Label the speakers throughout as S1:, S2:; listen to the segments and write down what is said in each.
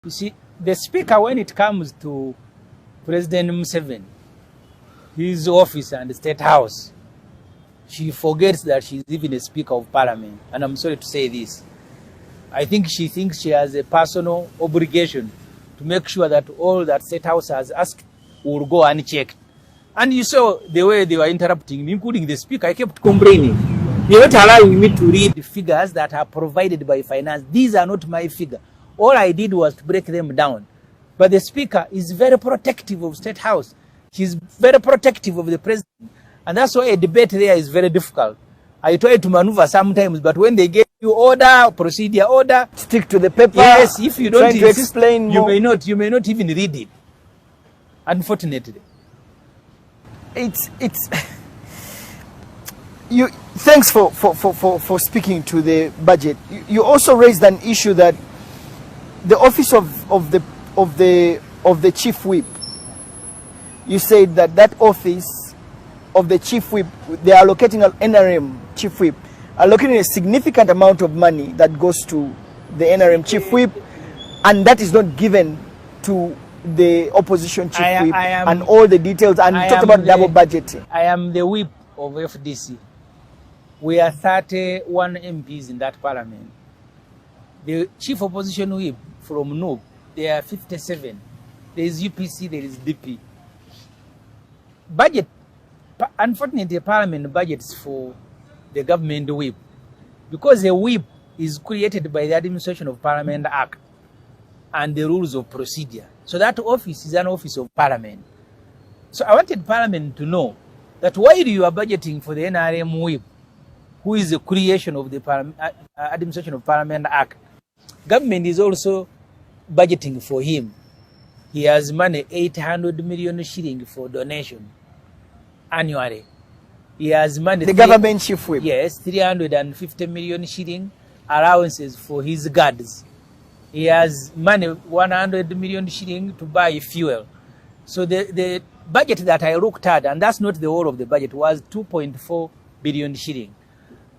S1: You see, the speaker, when it comes to President Museveni, his office and the State House, she forgets that she's even a Speaker of Parliament. And I'm sorry to say this. I think she thinks she has a personal obligation to make sure that all that State House has asked will go unchecked. And you saw the way they were interrupting me, including the Speaker. I kept complaining. They're not allowing me to read the figures that are provided by finance. These are not my figures. All I did was to break them down. But the Speaker is very protective of State House. She's very protective of the President. And that's why a debate there is very difficult. I try to maneuver sometimes, but when they give you order, procedure order,
S2: stick to the paper.
S1: Yes, if you don't
S2: insist, explain
S1: you
S2: more.
S1: may not even read it. Unfortunately.
S2: It's you. Thanks for speaking to the budget. You also raised an issue that the office of the chief whip. You said that office of the chief whip, they are allocating an NRM chief whip, allocating a significant amount of money that goes to the NRM chief whip, and that is not given to the opposition chief whip, and all the details, and talk about double budgeting.
S1: I am the whip of FDC. We are 31 MPs in that parliament. The chief opposition whip from NUB, there are 57. There is UPC, there is DP. Budget, unfortunately, the parliament budgets for the government whip, because the whip is created by the Administration of Parliament Act and the rules of procedure. So that office is an office of parliament. So I wanted parliament to know that while you are budgeting for the NRM whip, who is the creation of the Administration of Parliament Act, government is also budgeting for him. He has money, 800 million shilling for donation annually. He has money.
S2: The government chief whip.
S1: Yes, 350 million shilling allowances for his guards. He has money, 100 million shilling to buy fuel. So the budget that I looked at, and that's not the whole of the budget, was 2.4 billion shilling.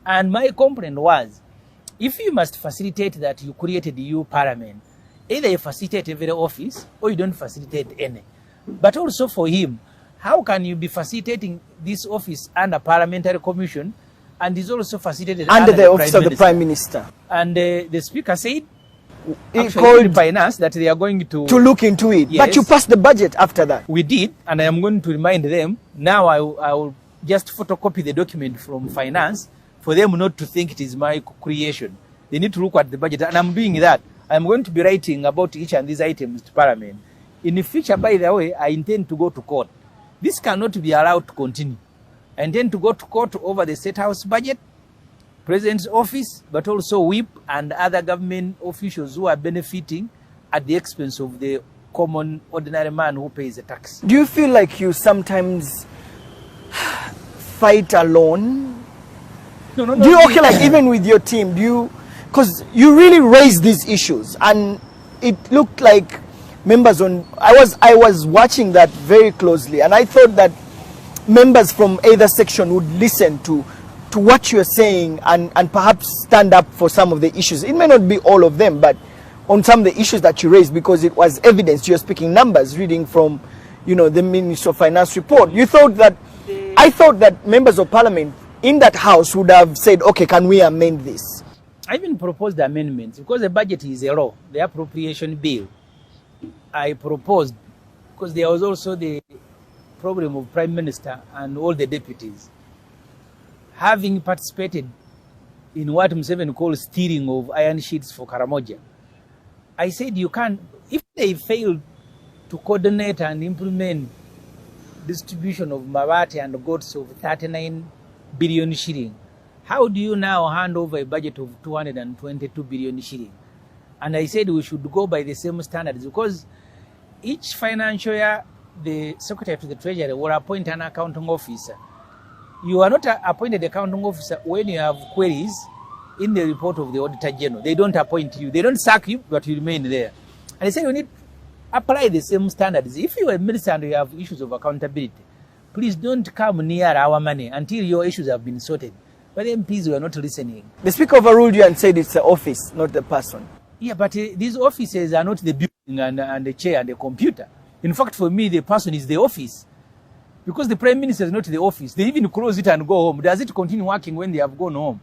S1: And my complaint was, if you must facilitate that you created EU parliament, either you facilitate every office or you don't facilitate any. But also for him, how can you be facilitating this office under parliamentary commission and is also facilitated
S2: under the office of the Prime Minister?
S1: And the Speaker said, it called finance that they are going to
S2: look into it. Yes. But you passed the budget after that.
S1: We did, and I am going to remind them. Now I will just photocopy the document from finance for them not to think it is my creation. They need to look at the budget, and I'm doing that. I'm going to be writing about each and these items to Parliament. In the future, by the way, I intend to go to court. This cannot be allowed to continue. I intend to go to court over the State House budget, President's office, but also whip and other government officials who are benefiting at the expense of the common ordinary man who pays the tax.
S2: Do you feel like you sometimes fight alone?
S1: No.
S2: Do you, okay, like even with your team, do you, because you really raised these issues and it looked like members on, I was watching that very closely, and I thought that members from either section would listen to what you're saying and perhaps stand up for some of the issues. It may not be all of them, but on some of the issues that you raised, because it was evidence. You're speaking numbers, reading from, the Minister of Finance report. I thought that members of Parliament in that house would have said, okay, can we amend this?
S1: I even proposed the amendments because the budget is a law, the appropriation bill. I proposed, because there was also the problem of Prime Minister and all the deputies having participated in what Museveni calls stealing of iron sheets for Karamoja. I said you can't, if they fail to coordinate and implement distribution of Mawati and goods of 39 billion shilling, how do you now hand over a budget of 222 billion shilling? And I said we should go by the same standards, because each financial year the Secretary to the Treasury will appoint an accounting officer. You are not appointed accounting officer when you have queries in the report of the Auditor General. They don't appoint you. They don't sack you, but you remain there. And I said you need to apply the same standards. If you are a minister and you have issues of accountability, please don't come near our money until your issues have been sorted. But the MPs were not listening.
S2: The Speaker overruled you and said it's the office, not the person.
S1: Yeah, but these offices are not the and a chair and a computer. In fact, for me, the person is the office. Because the Prime Minister is not the office. They even close it and go home. Does it continue working when they have gone home?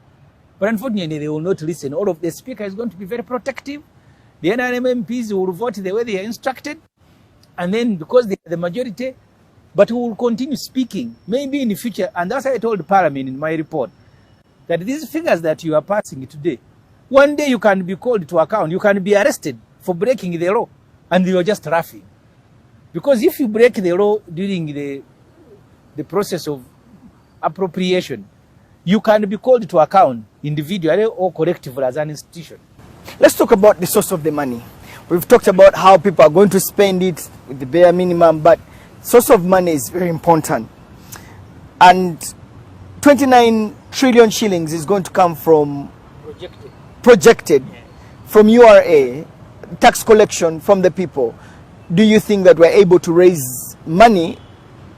S1: But unfortunately, they will not listen. All of the Speaker is going to be very protective. The NRM MPs will vote the way they are instructed. And then, because they are the majority, but we will continue speaking. Maybe in the future, and that's why I told Parliament in my report, that these figures that you are passing today, one day you can be called to account. You can be arrested for breaking the law. And you are just laughing. Because if you break the law during the process of appropriation, you can be called to account individually or collectively as an institution.
S2: Let's talk about the source of the money. We've talked about how people are going to spend it with the bare minimum, but source of money is very important. And 29 trillion shillings is going to come from projected from URA, tax collection from the people. Do you think that we're able to raise money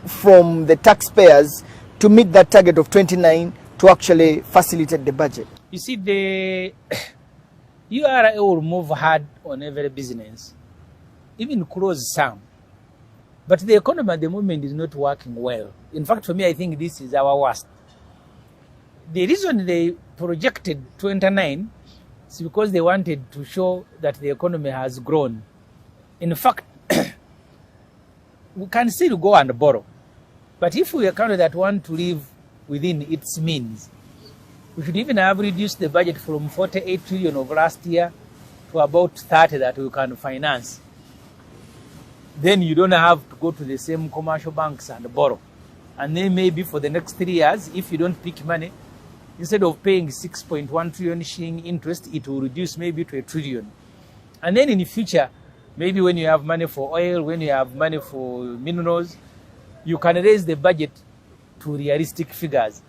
S2: from the taxpayers to meet that target of 29 to actually facilitate the budget?
S1: You see, the URA will move hard on every business, even close some. But the economy at the moment is not working well. In fact, for me, I think this is our worst. The reason they projected 29 is because they wanted to show that the economy has grown. In fact, we can still go and borrow. But if we are a country that want to live within its means, we should even have reduced the budget from 48 trillion of last year to about 30 that we can finance. Then you don't have to go to the same commercial banks and borrow. And then maybe for the next 3 years, if you don't pick money, instead of paying 6.1 trillion shilling interest, it will reduce maybe to 1 trillion. And then in the future, maybe when you have money for oil, when you have money for minerals, you can raise the budget to realistic figures.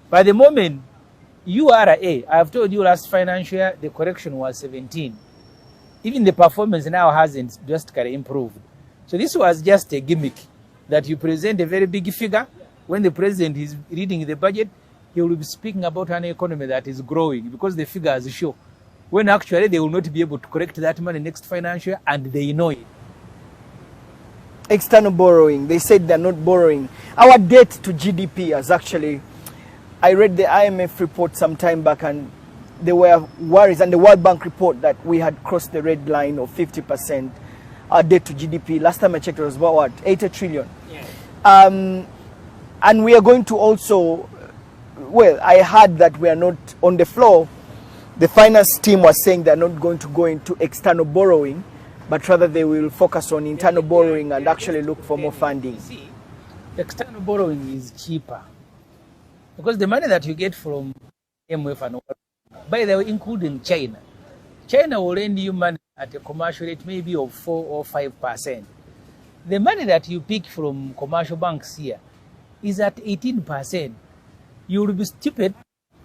S1: By the moment, URA, I have told you last financial year, the correction was 17. Even the performance now hasn't drastically improved. So this was just a gimmick that you present a very big figure. When the president is reading the budget, he will be speaking about an economy that is growing because the figures show. When actually they will not be able to correct that money next financial year, and they know it.
S2: External borrowing, they said they're not borrowing. Our debt to GDP has actually, I read the IMF report some time back, and there were worries, and the World Bank report, that we had crossed the red line of 50%. Our debt to GDP, last time I checked, it was about what, 80 trillion. Yeah. And we are going to also, well, I heard that we are not on the floor. The finance team was saying they're not going to go into external borrowing, but rather they will focus on internal borrowing and actually look for more funding.
S1: See, external borrowing is cheaper because the money that you get from IMF and all, by the way, including China, China will lend you money at a commercial rate maybe of 4 or 5%. The money that you pick from commercial banks here is at 18%. You will be stupid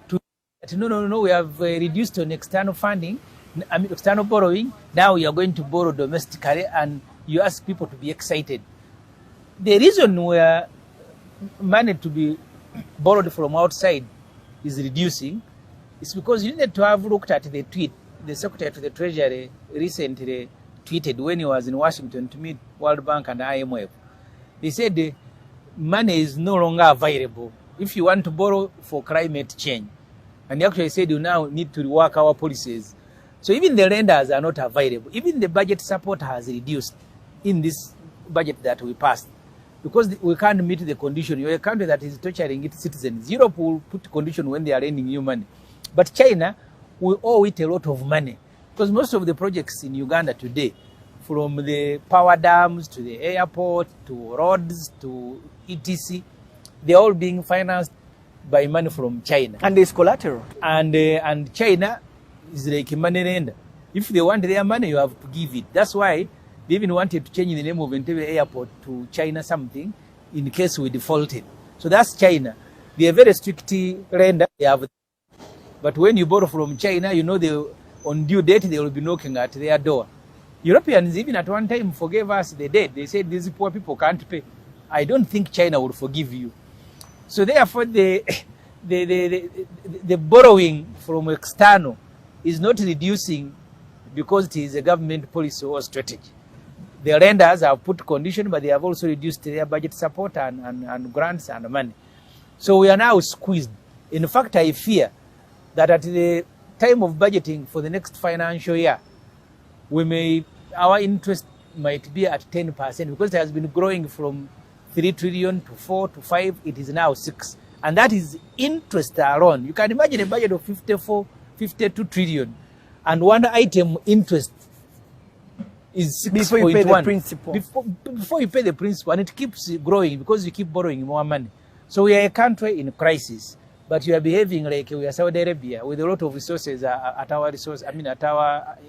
S1: to say, no, we have reduced on external funding, external borrowing. Now we are going to borrow domestically, and you ask people to be excited. The reason where money to be borrowed from outside is reducing is because you need to have looked at the tweet the Secretary to the Treasury recently tweeted when he was in Washington to meet World Bank and IMF. They said the money is no longer available if you want to borrow for climate change. And he actually said you now need to rework our policies. So even the lenders are not available. Even the budget support has reduced in this budget that we passed because we can't meet the condition. You're a country that is torturing its citizens. Europe will put condition when they are lending you money. But China, we owe it a lot of money because most of the projects in Uganda today, from the power dams to the airport to roads to etc., they're all being financed by money from China.
S2: And there's collateral.
S1: And China is like a money lender. If they want their money, you have to give it. That's why they even wanted to change the name of Entebbe Airport to China something in case we defaulted. So that's China. They are very strict lender. They have. But when you borrow from China, you know they, on due date, they will be knocking at their door. Europeans even at one time forgave us the debt. They said these poor people can't pay. I don't think China will forgive you. So therefore, the borrowing from external is not reducing because it is a government policy or strategy. The lenders have put condition, but they have also reduced their budget support and grants and money. So we are now squeezed. In fact, I fear that at the time of budgeting for the next financial year, our interest might be at 10% because it has been growing from 3 trillion to 4 to 5. It is now 6. And that is interest alone. You can imagine a budget of 52 trillion and one item interest is 6.1.
S2: Before you pay the principal.
S1: Before you pay the principal, and it keeps growing because you keep borrowing more money. So we are a country in crisis, but you are behaving like we are Saudi Arabia with a lot of resources in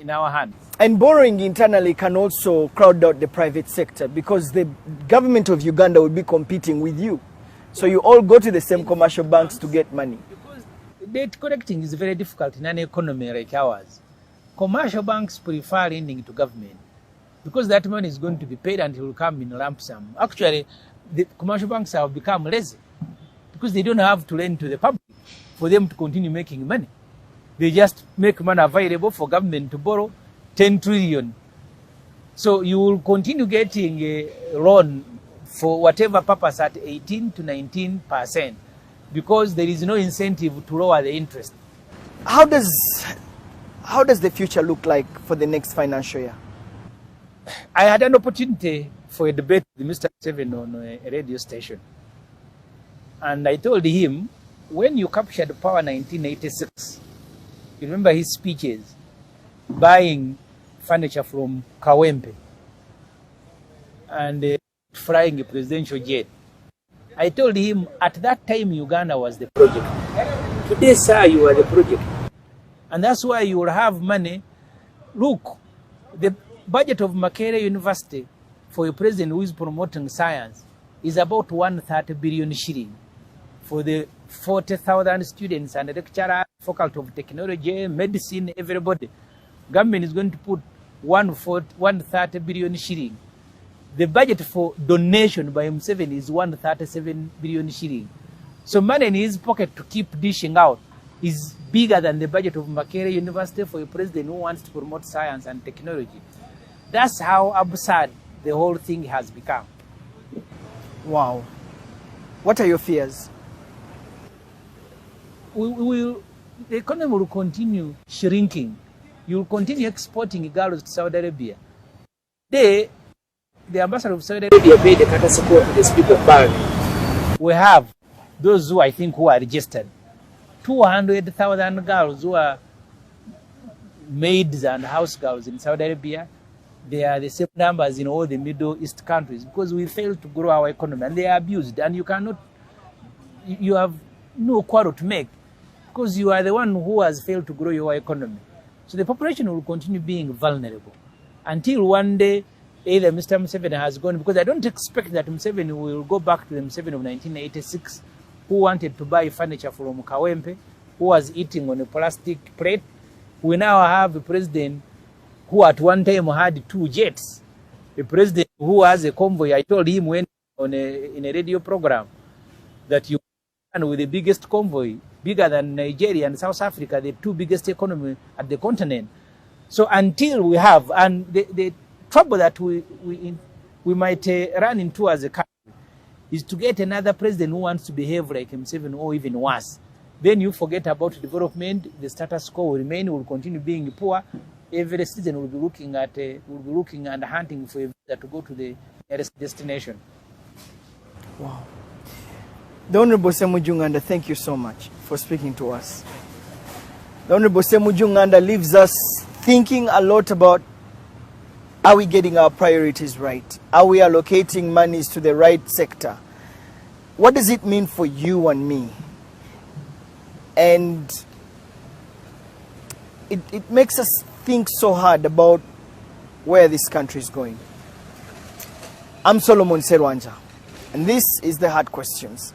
S1: our hands.
S2: And borrowing internally can also crowd out the private sector because the government of Uganda will be competing with you. So you all go to the same commercial banks to get money.
S1: Because debt collecting is very difficult in an economy like ours. Commercial banks prefer lending to government because that money is going to be paid and it will come in lump sum. Actually, the commercial banks have become lazy because they don't have to lend to the public for them to continue making money. They just make money available for government to borrow 10 trillion. So you will continue getting a loan for whatever purpose at 18 to 19% because there is no incentive to lower the interest.
S2: How does the future look like for the next financial year?
S1: I had an opportunity for a debate with Mr. Seven on a radio station. And I told him, when you captured power in 1986, you remember his speeches, buying furniture from Kawempe and flying a presidential jet. I told him, at that time, Uganda was the project. Today, sir, you are the project. And that's why you will have money. Look, the budget of Makerere University for a president who is promoting science is about 130 billion shilling. For the 40,000 students and the lecturer, faculty of technology, medicine, everybody. Government is going to put 130 billion shilling. The budget for donation by Museveni is 137 billion shilling. So money in his pocket to keep dishing out is bigger than the budget of Makerere University for a president who wants to promote science and technology. That's how absurd the whole thing has become.
S2: Wow. What are your fears?
S1: The economy will continue shrinking. You will continue exporting girls to Saudi Arabia. The ambassador of Saudi Arabia paid a courtesy call to the Speaker of Parliament. We have those who I think who are registered. 200,000 girls who are maids and house girls in Saudi Arabia. They are the same numbers in all the Middle East countries because we failed to grow our economy and they are abused. And you have no quarrel to make because you are the one who has failed to grow your economy. So the population will continue being vulnerable until one day either Mr. Museveni has gone, because I don't expect that Museveni will go back to the Museveni of 1986 who wanted to buy furniture from Kawempe, who was eating on a plastic plate. We now have a president who at one time had 2 jets, a president who has a convoy. I told him when in a radio program that you can with the biggest convoy, bigger than Nigeria and South Africa, the 2 biggest economy at the continent. So until we have, and the trouble that we might run into as a country is to get another president who wants to behave like himself or even worse. Then you forget about development, the status quo will remain, will continue being poor. Every citizen will be looking and hunting for a visa to go to the nearest destination.
S2: Wow. The Honorable Ssemujju Nganda, thank you so much for speaking to us. The Honorable Ssemujju Nganda leaves us thinking a lot about, are we getting our priorities right? Are we allocating monies to the right sector? What does it mean for you and me? And it makes us think so hard about where this country is going. I'm Solomon Serwanja, and this is The Hard Questions.